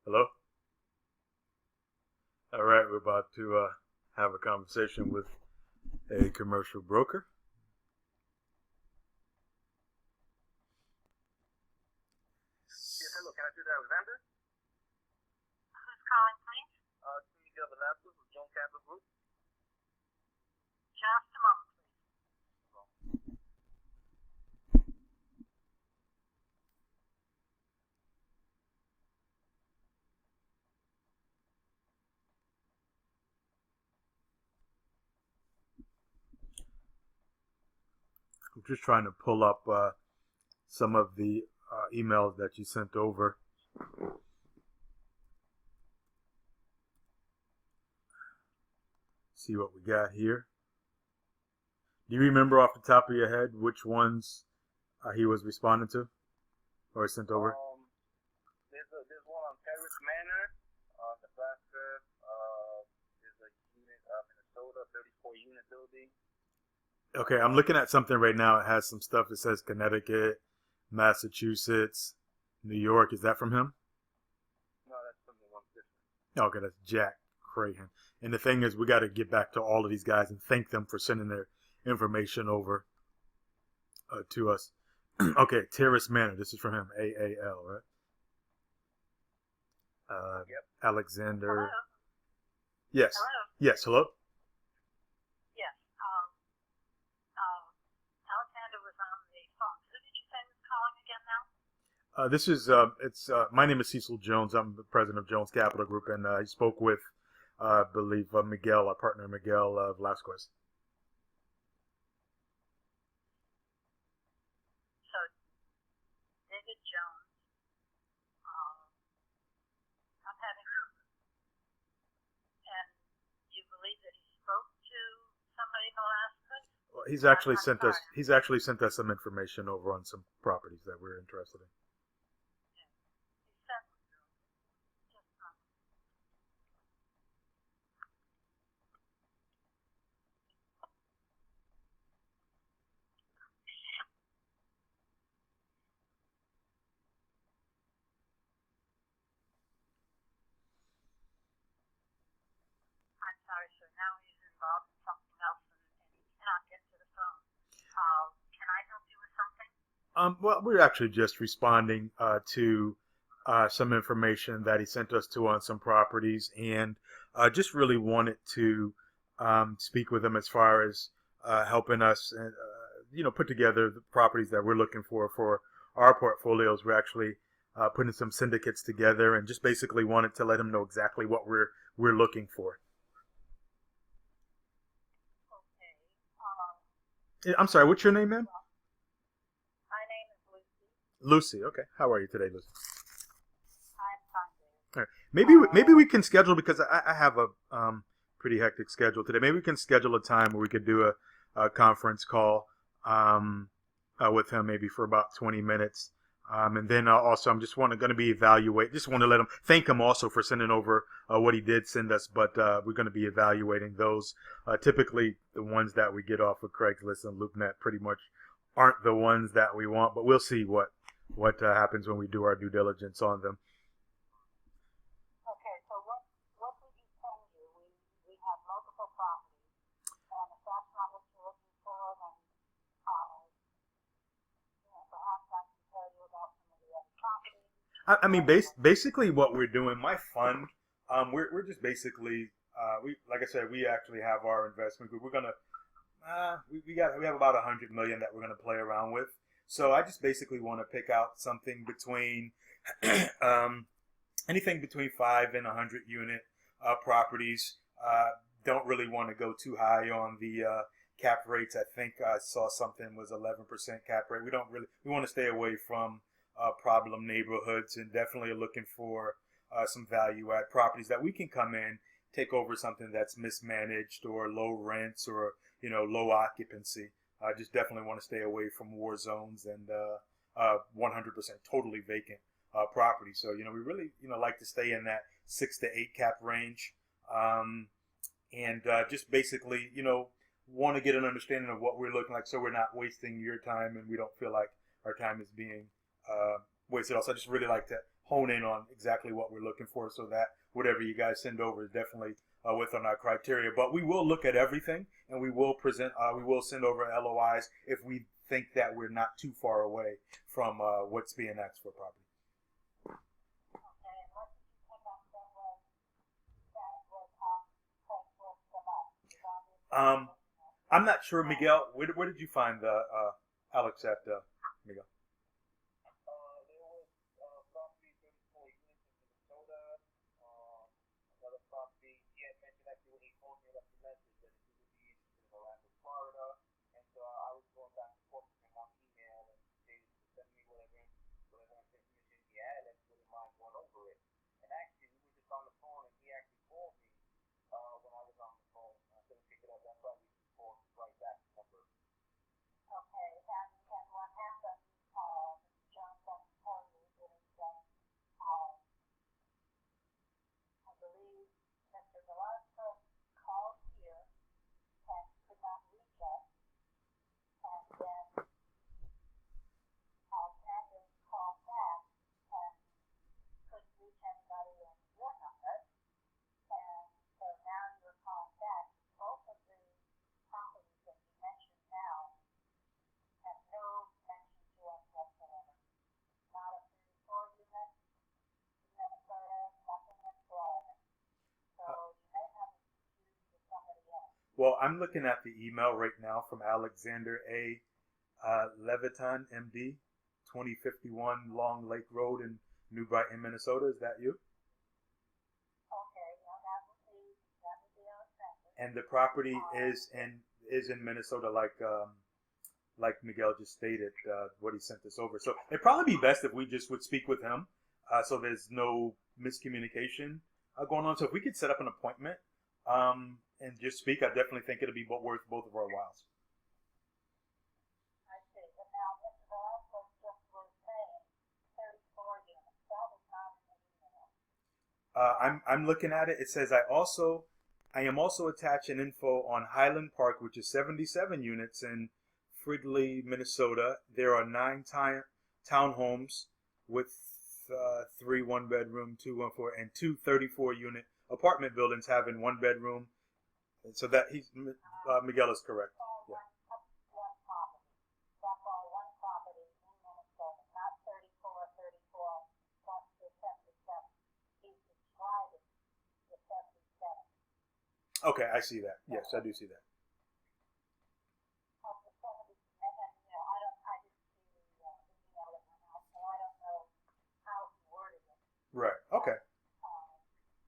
Hello? All right, we're about to have a conversation with a commercial broker. Yes, hello. Can I do that, Alexander? Who's calling, please? This is Miguel Velasquez with Jones Capital Group. Just a moment, please. I'm just trying to pull up some of the emails that you sent over. See what we got here. Do you remember off the top of your head which ones he was responding to or sent over? There's one on Terrace Manor, Nebraska. There's a unit, Minnesota, 34-unit building. Okay, I'm looking at something right now. It has some stuff that says Connecticut, Massachusetts, New York. Is that from him? No, that's something one different. Okay, that's Jack Crahan. And the thing is, we got to get back to all of these guys and thank them for sending their information over to us. Okay, Terrace Manor. This is from him. AAL, right? Yep. Alexander. Hello? Yes. Hello? Yes. Hello. Yes. Alexander was on the phone. Who did you say was calling again now? This is my name is Cecil Jones. I'm the president of Jones Capital Group, and I spoke with, I believe, Miguel, our partner, Miguel Velasquez. So, David Jones. I'm having. And you believe that he spoke to somebody in the last week? Well, he's actually I'm sent us. sorry. He's actually sent us some information over on some properties that we're interested in. He sent. Just a moment. I'm sorry, sir. Now he's involved in something else and he cannot get to the phone. Can I help you with something? Well, we're actually just responding to some information that he sent us to on some properties, and just really wanted to speak with him as far as helping us, put together the properties that we're looking for our portfolios. We're actually putting some syndicates together, and just basically wanted to let him know exactly what we're looking for. Okay. I'm sorry, what's your name, ma'am? My name is Lucy. Lucy. Okay. How are you today, Lucy? I'm fine, David. All right. Maybe we can schedule, because I have a pretty hectic schedule today. Maybe we can schedule a time where we could do a conference call with him, maybe for about 20 minutes. And then also, I'm just going to be just want to let him thank him also for sending over what he did send us. But we're going to be evaluating those. Typically, the ones that we get off of Craigslist and LoopNet pretty much aren't the ones that we want. But we'll see what happens when we do our due diligence on them. Okay, so what did he send you? We have multiple properties, and if that's not what you're looking for, then perhaps I can tell you about some of the other properties. I mean, basically, what we're doing, my fund, we're just basically, like I said, we actually have our investment group. We're gonna, we have about 100 million that we're gonna play around with. So I just basically want to pick out something between, anything between 5 and 100 unit properties. Don't really want to go too high on the cap rates. I think I saw something was 11% cap rate. We want to stay away from problem neighborhoods, and definitely are looking for some value add properties that we can come in, take over something that's mismanaged or low rents or low occupancy. I just definitely want to stay away from war zones and 100% totally vacant property. So we really like to stay in that 6 to 8 cap range, and just basically want to get an understanding of what we're looking like, so we're not wasting your time and we don't feel like our time is being wasted. Also, I just really like to hone in on exactly what we're looking for, so that whatever you guys send over is definitely within our criteria. But we will look at everything, and we will present. We will send over LOIs if we think that we're not too far away from what's being asked for property. Okay, and what did you pick up that was place? I'm not sure, Miguel. Where did you find Alex at, Miguel? There was property 34 units in Minnesota. Another property. He had mentioned actually when he told me left the message that he would be interested in Orlando, Florida, and so I was going back and forth with him on email, and they sent me whatever information he had, and wouldn't mind going over it. And actually, we were just on the phone, and he actually called me when I was on the phone. I couldn't pick it up. That's why we called right back the number. Okay, and what happened, Johnson told me is that, I believe Mr. Velasco called here and could not reach us, and then Candace called back and couldn't reach anybody in your number, and so now you're calling back. Both of the properties that you mentioned now have no mention to us whatsoever. Not a 34 unit in Minnesota, nothing in Florida. So you may have it confused with somebody else. Well, I'm looking at the email right now from Alexander A. Leviton, MD, 2051 Long Lake Road in New Brighton, Minnesota. Is that you? Okay, well that would be Alexander. And the property is in Minnesota, like Miguel just stated, what he sent us over. So it'd probably be best if we just would speak with him, so there's no miscommunication going on. So if we could set up an appointment and just speak, I definitely think it'd be worth both of our whiles. I see. But now Mr. Velasco just was saying 34 units. That was not in the email. I'm looking at it. It says I am also attaching info on Highland Park, which is 77 units in Fridley, Minnesota. There are 9 townhomes with 3 1-bedroom, 2 1-4, and 2 34-unit apartment buildings having 1 bedroom. So that Miguel is correct. Yeah. One property. That's all one property in Minnesota, not 34 plus the 77. He's describing the 77. Okay, I see that. Yes, I do see that. Of the 70, and then, I didn't see the email that went out, so I don't know how he worded it. Right. Okay.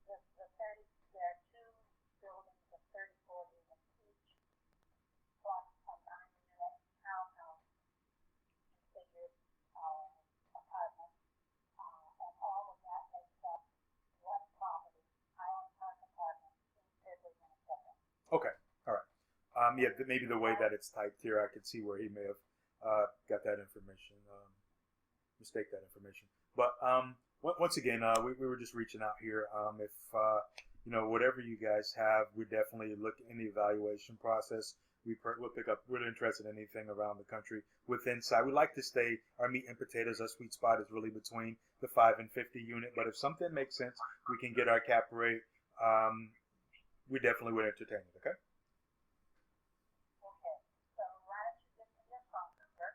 The 30, there are 2 buildings of 34 units each, plus a 9-unit townhouse configured apartment, and all of that makes up one property, Highland Park Apartment in Fridley, Minnesota. Okay. All right. Yeah, maybe the way that it's typed here, I could see where he may have got that information, mistake that information. But once again, we were just reaching out here. If whatever you guys have, we definitely look in the evaluation process. We'll pick up. We're interested in anything around the country with inside. We like to stay. Our meat and potatoes, our sweet spot is really between the 5 and 50 unit. But if something makes sense, we can get our cap rate. We definitely would entertain it. Okay. Okay, so why don't you give me your phone number?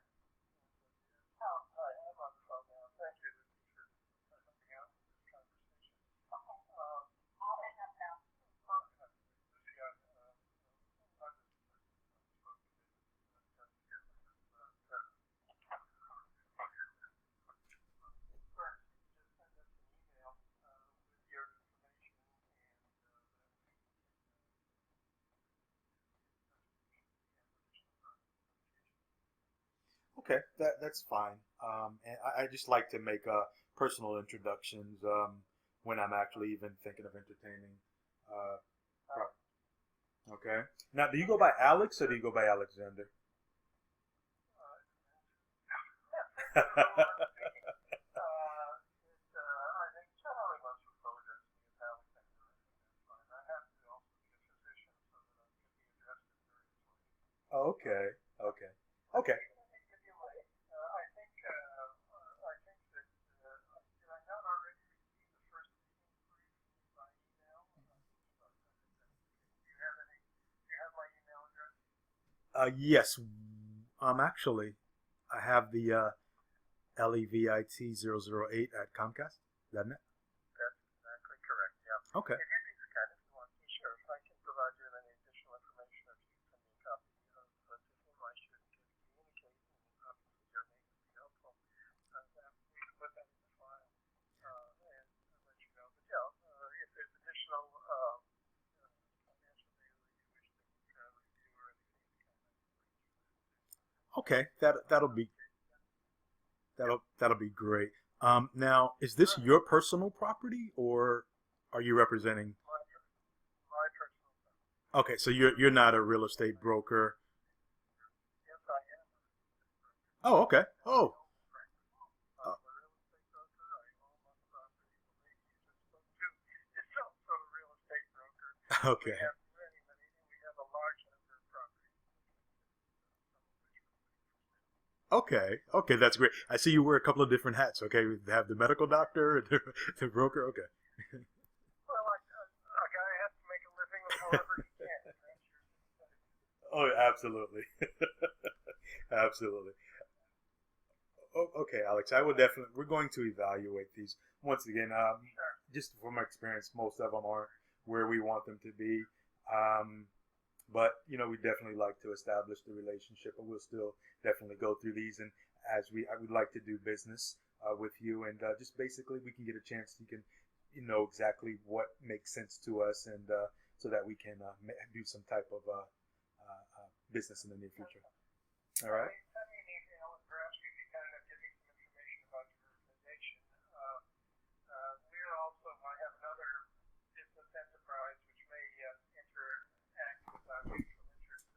Oh, Hi, I'm on the phone now. Thank you for helping out with this conversation. okay. I'll hang up now. Okay, that's fine. And I just like to make personal introductions when I'm actually even thinking of entertaining. Okay. Now, do you go by Alex or do you go by Alexander? I think generally most people would address me as Alexander. I think that's fine. I happen to also be a physician, so that I can be addressed as very easily. Okay. Okay. Okay. I think that did I not already Yes. Actually, I have the LEVIT008 at Comcast. Is that it? That's exactly correct, yeah. Okay. If you think, Scott, if you want to, sure, if I can provide you with any additional information, if you send me a copy of the him, I should communicate, and obviously your name would be helpful. That we can put that in the file and let you know. But yeah, if there's additional financial data that you wish to review or anything, Okay. That'll be great. Now, is this your personal property, or are you representing? my personal stuff. Okay, so you're not a real estate broker. Yes, I am. Oh, okay. Oh, I'm a real estate broker. I own my property. The lady you just spoke to is also a real estate broker. okay. We have we have a large number of properties. Okay, okay, that's great. I see you wear a couple of different hats. Okay, we have the medical doctor, the broker. Okay. Well, a guy has to make a living however he can. Oh, absolutely, absolutely. Oh, okay, Alex, I will definitely. We're going to evaluate these once again. Just from my experience, most of them aren't where we want them to be. But we definitely like to establish the relationship, but we'll still definitely go through these. And I would like to do business with you, and just basically we can get a chance. You can, know exactly what makes sense to us, and so that we can do some type of business in the near future. All right. Send me an email, and perhaps you can kind of give me some information about your organization. I have another business enterprise which may interact with our mutual interest.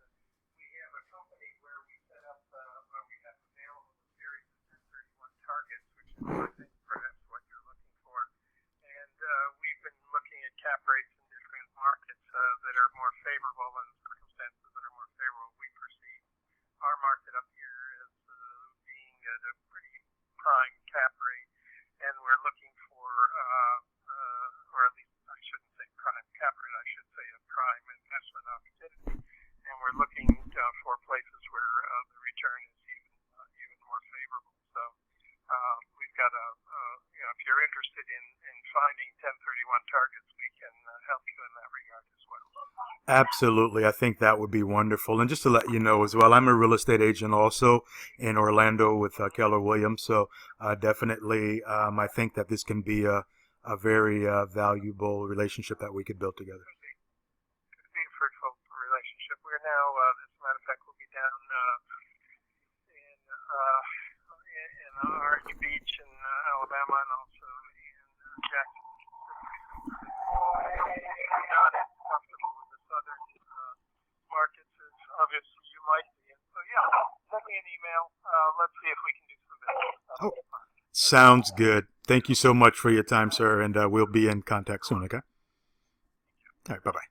We have a company where we set up, where we have available a series of 1031 targets, which is, I think, perhaps what you're looking for. And we've been looking at cap rates in different markets that are more favorable and circumstances that are more favorable. We perceive our market up here as being at a pretty prime cap rate, and we're looking for, or at least I shouldn't say prime cap rate, I should say a prime investment opportunity, and we're looking for places where the return is even more favorable. So we've got if you're interested in finding 1031 targets, we can help you in that regard as well. Absolutely. I think that would be wonderful. And just to let you know as well, I'm a real estate agent also in Orlando with Keller Williams. So definitely, I think that this can be a very valuable relationship that we could build together. Could be a fruitful relationship. We're now, as a matter of fact, we'll be down in Orange Beach in Alabama, and also in Jackson, Mississippi. Not as comfortable with the southern markets as obviously you might be. So send me an email. Let's see if we can do some business. Sounds good. Thank you so much for your time, sir, and we'll be in contact soon, okay? All right, bye-bye.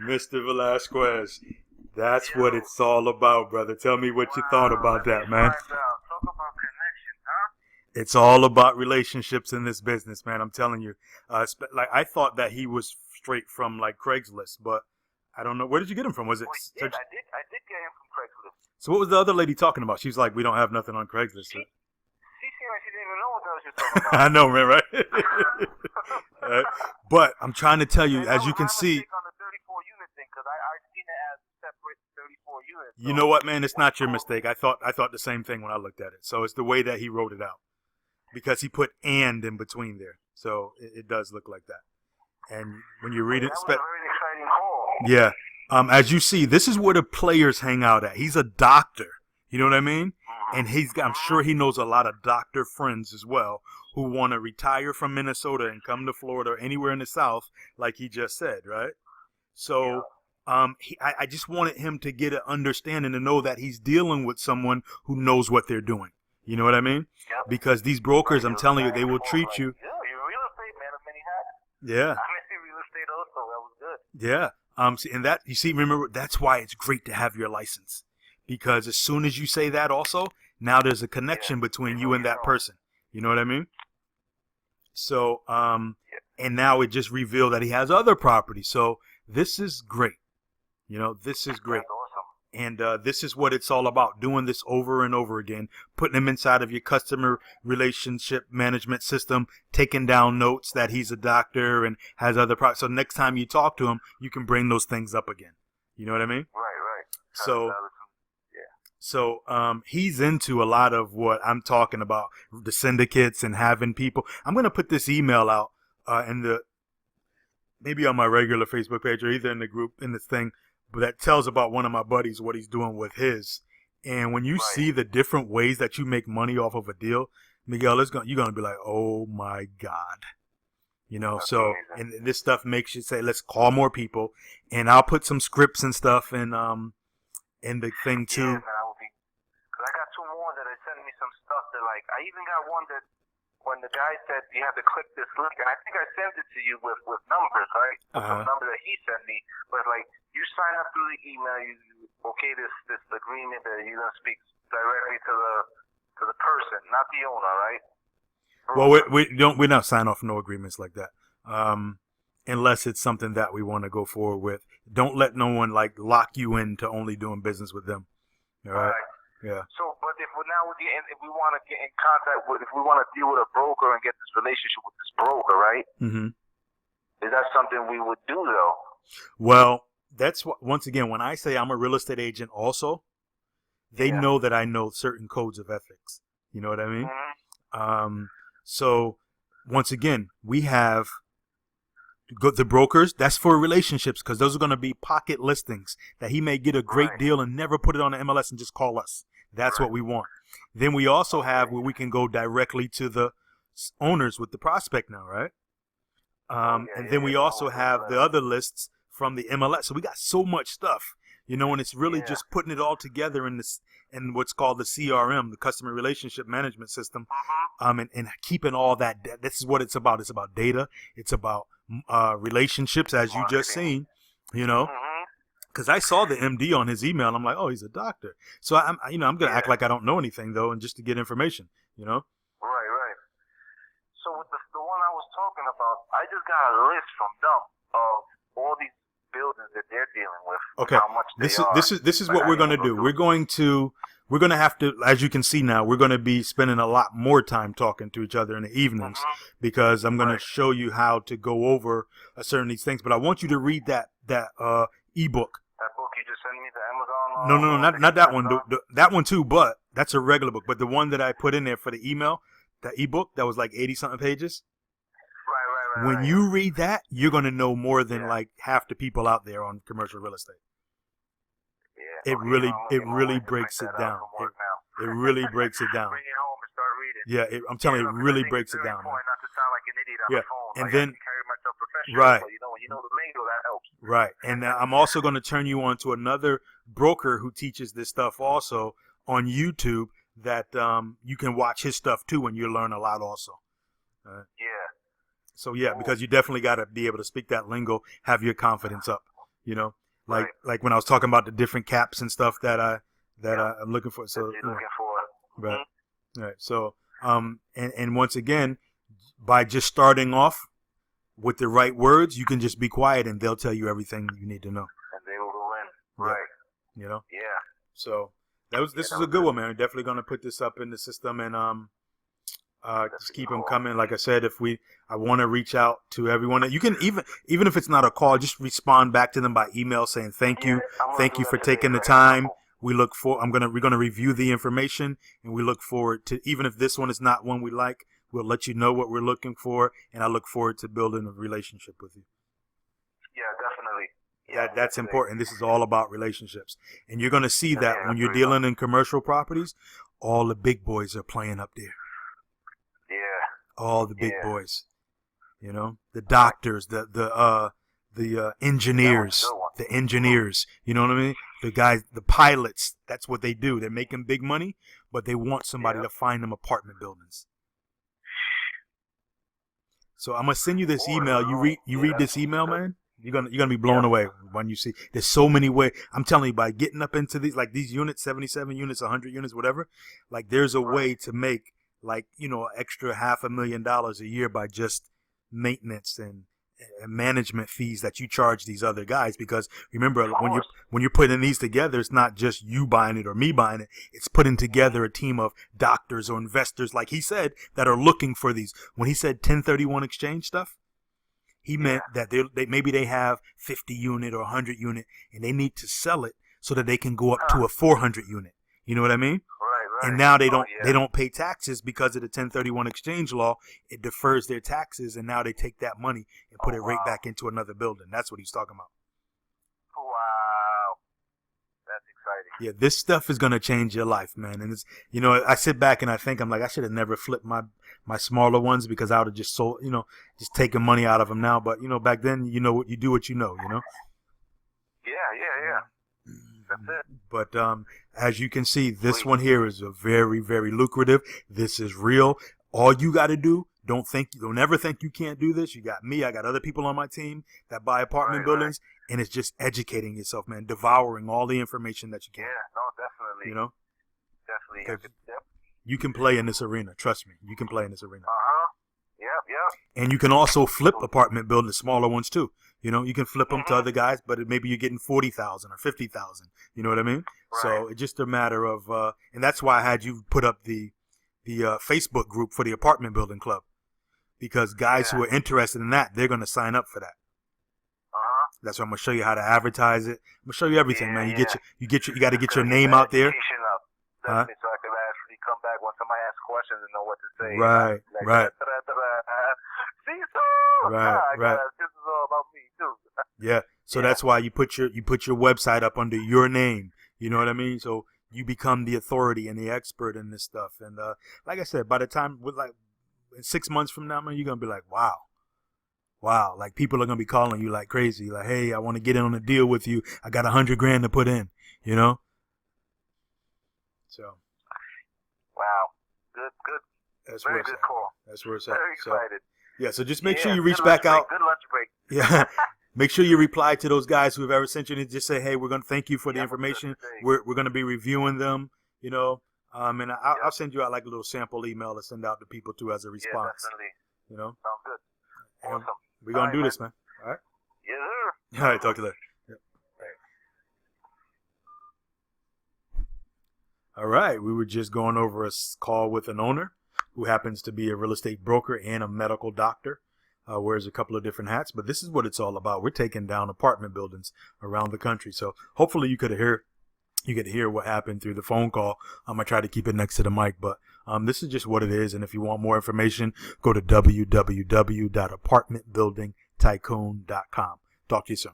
Mr. Velasquez, that's what it's all about, brother. Tell me what you thought about that, man. Talk about connection, huh? It's all about relationships in this business, man. I'm telling you. Like I thought that he was straight from like Craigslist, but I don't know. Where did you get him from? Was it? I did get him from Craigslist. So what was the other lady talking about? She was like, "We don't have nothing on Craigslist." She seemed like she didn't even know what else you're talking about. I know, man, right? But I'm trying to tell you, as you can see. On the 34 unit thing, because I seen it as separate 34 units. You know what, man? It's not your mistake. I thought the same thing when I looked at it. So it's the way that he wrote it out, because he put "and" in between there, so it does look like that. And when you read it, that was a very exciting call. yeah. As you see, this is where the players hang out at. He's a doctor. You know what I mean? And I'm sure he knows a lot of doctor friends as well who want to retire from Minnesota and come to Florida or anywhere in the South, like he just said, right? So I just wanted him to get an understanding, to know that he's dealing with someone who knows what they're doing. You know what I mean? Yep. Because these brokers, I'm telling you, they will treat you. Yeah, you're real estate man of many hats. Yeah. I'm a real estate Yeah. And that you see, remember that's why it's great to have your license, because as soon as you say that, also now there's a connection between you and that person. You know what I mean? So, and now it just revealed that he has other property. So this is great. You know, this is great. That's awesome. And this is what it's all about, doing this over and over again, putting him inside of your customer relationship management system, taking down notes that he's a doctor and has other products. So next time you talk to him, you can bring those things up again. You know what I mean? Right. So he's into a lot of what I'm talking about, the syndicates and having people. I'm going to put this email out maybe on my regular Facebook page or either in the group in this thing, but that tells about one of my buddies, what he's doing with his. And when you see the different ways that you make money off of a deal, Miguel, you're going to be like, oh my God. You know, That's so, amazing. and this stuff makes you say, let's call more people. And I'll put some scripts and stuff in the thing too. Yeah, man, because I got two more that are sending me some stuff that, like, I even got one that when the guy said you have to click this link, and I think I sent it to you with numbers, right? Some number that he sent me, but like you sign up through the email, you okay this agreement that you're gonna speak directly to the person, not the owner, right? Well, we're not signing off no agreements like that, unless it's something that we want to go forward with. Don't let no one like lock you into only doing business with them. All right. Yeah. So, but if we want to get in contact with, if we want to deal with a broker and get this relationship with this broker, right? Mm-hmm. Is that something we would do though? Well, that's what, once again, when I say I'm a real estate agent also, they know that I know certain codes of ethics. You know what I mean? Mm-hmm. So once again, we have the brokers. That's for relationships, because those are going to be pocket listings that he may get a great deal and never put it on the MLS and just call us. That's what we want. Then we also have where we can go directly to the owners with the prospect now, right? And then we also have the other lists from the MLS. So we got so much stuff, you know, and it's really just putting it all together in what's called the CRM, the customer relationship management system, and keeping all that. This is what it's about. It's about data. It's about relationships, as you just seen, you know. Because I saw the MD on his email, I'm like, oh, he's a doctor. So I'm gonna act like I don't know anything though, and just to get information, you know. Right. So with the one I was talking about, I just got a list from them of all these buildings that they're dealing with. Okay. How much This is what we're gonna do. We're gonna have to, as you can see now, we're gonna be spending a lot more time talking to each other in the evenings, because I'm gonna show you how to go over certain these things. But I want you to read that ebook. That book you just sent me, the Amazon. No, not that one. That one too, but that's a regular book. But the one that I put in there for the email, that ebook that was like 80-something pages. Right. When you read that, you're gonna know more than like half the people out there on commercial real estate. Yeah. It really breaks it down. It really breaks it down. Bring it home and start reading. Yeah, I'm telling you, it really breaks it down. Not to sound like an idiot on the phone. And like, then I carry myself professionally, right. But when you know the lingo, that helps. Right, and I'm also going to turn you on to another broker who teaches this stuff also on YouTube. That you can watch his stuff too, and you learn a lot also. Yeah. So because you definitely got to be able to speak that lingo, have your confidence up. You know, like when I was talking about the different caps and stuff that I'm looking for. So you're looking for. Right. Right. So and once again, by just starting off with the right words, you can just be quiet, and they'll tell you everything you need to know. And they will go in. Right. You know. Yeah. So. This is a good one, man. We're definitely going to put this up in the system and just keep them coming. Like I said, I want to reach out to everyone. You can even if it's not a call, just respond back to them by email saying thank you for taking the time. We're gonna review the information, and we look forward to, even if this one is not one we like, we'll let you know what we're looking for, and I look forward to building a relationship with you. Yeah, definitely. That's important. This is all about relationships. And you're going to see that when you're dealing in commercial properties, all the big boys are playing up there. Yeah. All the big boys. You know, the doctors, the engineers, you know what I mean? The guys, the pilots, that's what they do. They're making big money, but they want somebody to find them apartment buildings. So I'm going to send you this email. You read this email, man? You're gonna be blown away when you see. There's so many ways. I'm telling you, by getting up into these units, 77 units, 100 units, whatever. Like there's a way to make extra $500,000 a year by just maintenance and management fees that you charge these other guys. Because remember, when you're putting these together, it's not just you buying it or me buying it. It's putting together a team of doctors or investors, like he said, that are looking for these. When he said 1031 exchange stuff, he meant that maybe they have 50 unit or 100 unit and they need to sell it so that they can go up to a 400 unit. You know what I mean? Right. And now they don't pay taxes because of the 1031 exchange law. It defers their taxes, and now they take that money and put it right back into another building. That's what he's talking about. Wow. That's exciting. Yeah, this stuff is gonna change your life, man. And it's I sit back and I think I'm like, I should have never flipped my smaller ones because I would have just sold, just taken money out of them now. But back then, what you do, what you know. Yeah. That's it. But as you can see, this one here is a very, very lucrative. This is real. All you got to do, don't ever think you can't do this. You got me. I got other people on my team that buy apartment buildings, and it's just educating yourself, man, devouring all the information that you can. Yeah, no, definitely. Definitely. Yep. You can play in this arena. Trust me. You can play in this arena. Yep. And you can also flip apartment buildings, smaller ones too. You can flip them to other guys, but maybe you're getting 40,000 or 50,000. You know what I mean? Right. So it's just a matter of, and that's why I had you put up the Facebook group for the apartment building club, because guys who are interested in that, they're going to sign up for that. That's why I'm going to show you how to advertise it. I'm going to show you everything, man. You got to get your name out there. So I can actually come back when somebody asks questions and know what to say. Right. See, so Right. This is all about me too. Yeah. So that's why you put your website up under your name. You know what I mean? So you become the authority and the expert in this stuff. And like I said, by the time in 6 months from now, man, you're gonna be like, wow. Like people are gonna be calling you like crazy. Like, hey, I want to get in on a deal with you. I got $100,000 to put in. So. Wow. Good. That's very good call. That's where it's at. Very excited. So just make sure you reach back out. Good lunch break. Yeah. Make sure you reply to those guys who have ever sent you and just say, hey, we're going to thank you for the information. We're going to be reviewing them, and I'll send you out like a little sample email to send out to people too as a response. Yeah, definitely. Sounds good. Awesome. We're going to do this, man. All right? Yes, sir. All right. Talk to you later. Yep. All right. We were just going over a call with an owner who happens to be a real estate broker and a medical doctor. Wears a couple of different hats, but this is what it's all about. We're taking down apartment buildings around the country. So hopefully you could hear what happened through the phone call. I try to keep it next to the mic, but this is just what it is. And if you want more information, go to www.apartmentbuildingtycoon.com. Talk to you soon.